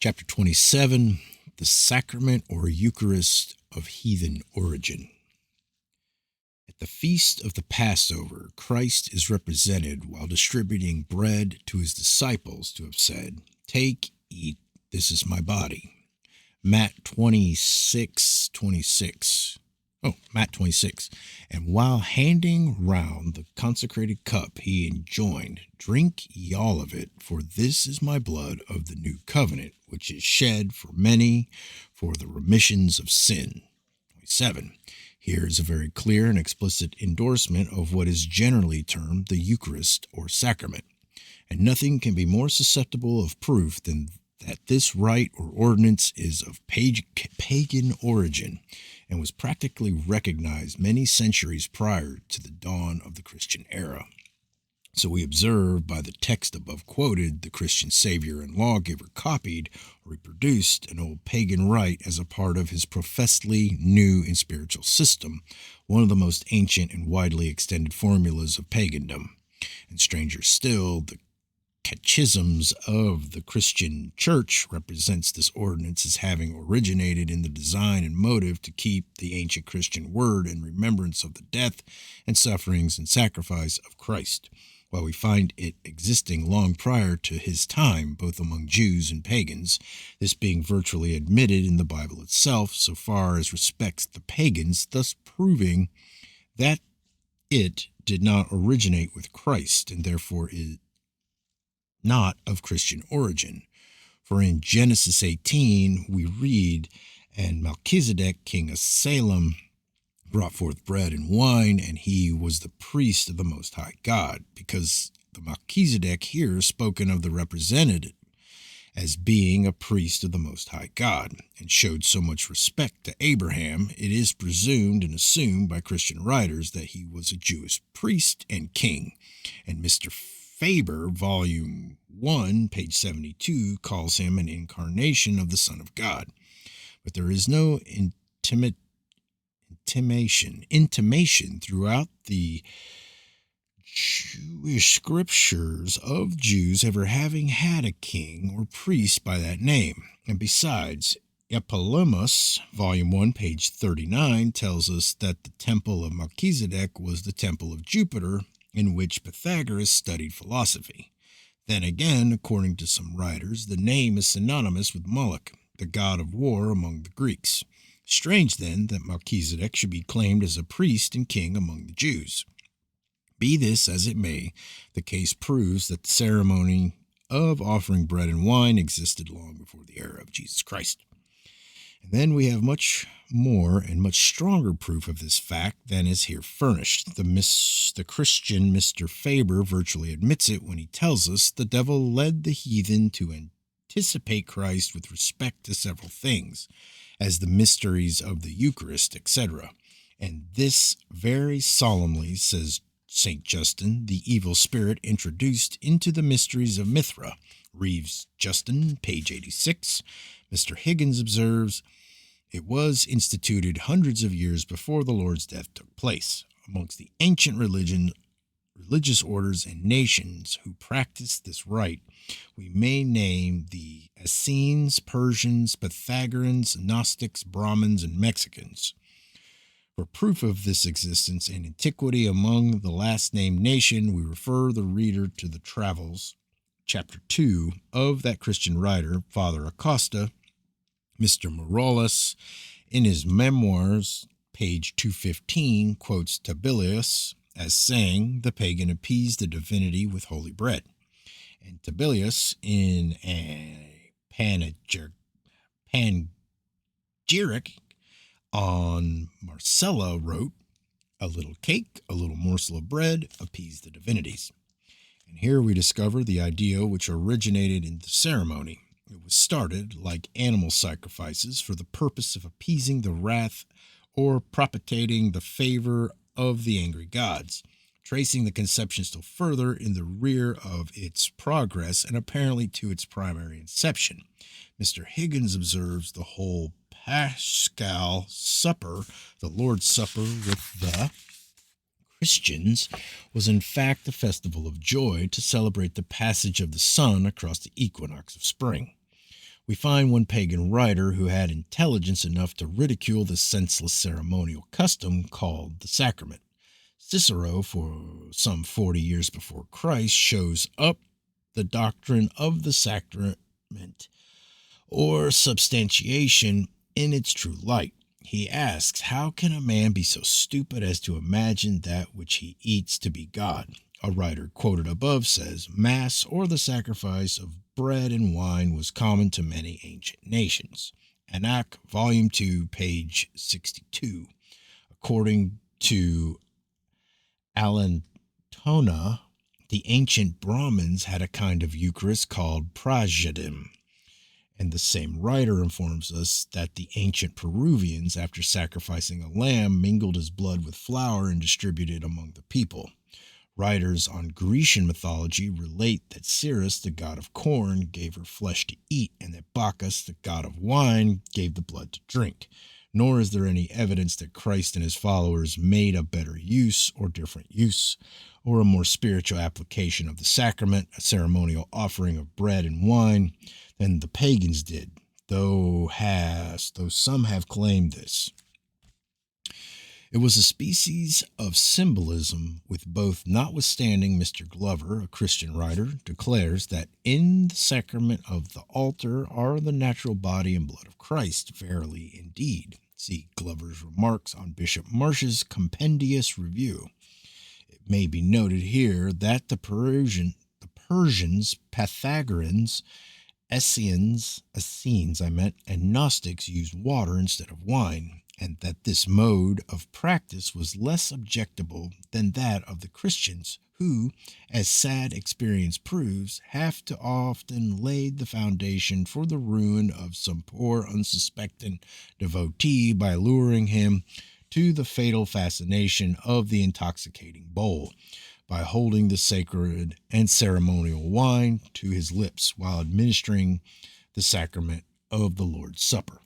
Chapter 27, the Sacrament or Eucharist of Heathen Origin. At the feast of the Passover, Christ is represented while distributing bread to his disciples to have said, "Take, eat, this is my body." Matt 26:26. Matt 26. And while handing round the consecrated cup, he enjoined, "Drink ye all of it, for this is my blood of the new covenant, which is shed for many for the remissions of sin." 27. Here is a very clear and explicit endorsement of what is generally termed the Eucharist or sacrament. And nothing can be more susceptible of proof than that this rite or ordinance is of pagan origin and was practically recognized many centuries prior to the dawn of the Christian era. So we observe by the text above quoted, the Christian Savior and lawgiver copied or reproduced an old pagan rite as a part of his professedly new and spiritual system, one of the most ancient and widely extended formulas of pagandom. And stranger still, the Catechisms of the Christian Church represents this ordinance as having originated in the design and motive to keep the ancient Christian word in remembrance of the death and sufferings and sacrifice of Christ, while we find it existing long prior to his time, both among Jews and pagans, this being virtually admitted in the Bible itself so far as respects the pagans, thus proving that it did not originate with Christ and therefore is not of Christian origin. For in Genesis 18 we read, "And Melchizedek, king of Salem, brought forth bread and wine, and he was the priest of the Most High God," because the Melchizedek here is spoken of the representative as being a priest of the Most High God, and showed so much respect to Abraham, it is presumed and assumed by Christian writers that he was a Jewish priest and king. And Mr. Faber, Volume 1, page 72, calls him an incarnation of the Son of God. But there is no intimation throughout the Jewish scriptures of Jews ever having had a king or priest by that name. And besides, Eponymus, Volume 1, page 39, tells us that the temple of Melchizedek was the temple of Jupiter, in which Pythagoras studied philosophy. Then again, according to some writers, the name is synonymous with Moloch, the god of war among the Greeks. Strange, then, that Melchizedek should be claimed as a priest and king among the Jews. Be this as it may, the case proves that the ceremony of offering bread and wine existed long before the era of Jesus Christ. And then we have much more and much stronger proof of this fact than is here furnished. The Christian Mr. Faber virtually admits it when he tells us the devil led the heathen to anticipate Christ with respect to several things, as the mysteries of the Eucharist, etc. And this very solemnly, says St. Justin, the evil spirit introduced into the mysteries of Mithra. Reeves Justin, page 86. Mr. Higgins observes, "It was instituted hundreds of years before the Lord's death took place. Amongst the ancient religious orders and nations who practiced this rite, we may name the Essenes, Persians, Pythagoreans, Gnostics, Brahmins, and Mexicans. For proof of this existence and antiquity among the last named nation, we refer the reader to the Travels, Chapter 2, of that Christian writer, Father Acosta. Mr. Morales, in his memoirs, page 215, quotes Tibelius as saying the pagan appeased the divinity with holy bread. And Tibelius, in a panegyric on Marcella, wrote, "A little cake, a little morsel of bread, appeased the divinities." And here we discover the idea which originated in the ceremony. It was started, like animal sacrifices, for the purpose of appeasing the wrath or propitiating the favor of the angry gods, tracing the conception still further in the rear of its progress and apparently to its primary inception. Mr. Higgins observes the whole Paschal Supper, the Lord's Supper with the Christians, was in fact a festival of joy to celebrate the passage of the sun across the equinox of spring. We find one pagan writer who had intelligence enough to ridicule the senseless ceremonial custom called the sacrament. Cicero, for some 40 years before Christ, shows up the doctrine of the sacrament or substantiation in its true light. He asks, how can a man be so stupid as to imagine that which he eats to be God? A writer quoted above says, Mass, or the sacrifice of bread and wine, was common to many ancient nations. Anak, Volume 2, page 62. According to Alantona, the ancient Brahmins had a kind of Eucharist called prasadim. And the same writer informs us that the ancient Peruvians, after sacrificing a lamb, mingled his blood with flour and distributed among the people. Writers on Grecian mythology relate that Ceres, the god of corn, gave her flesh to eat, and that Bacchus, the god of wine, gave the blood to drink. Nor is there any evidence that Christ and his followers made a better use or different use, or a more spiritual application of the sacrament, a ceremonial offering of bread and wine, than the pagans did, though some have claimed this. It was a species of symbolism with both, notwithstanding Mr. Glover, a Christian writer, declares that in the sacrament of the altar are the natural body and blood of Christ, verily indeed. See Glover's remarks on Bishop Marsh's compendious review. It may be noted here that the Persians, Pythagoreans, Essenes, and Gnostics used water instead of wine, and that this mode of practice was less objectable than that of the Christians, who, as sad experience proves, have too often laid the foundation for the ruin of some poor unsuspecting devotee by luring him to the fatal fascination of the intoxicating bowl, by holding the sacred and ceremonial wine to his lips while administering the sacrament of the Lord's Supper.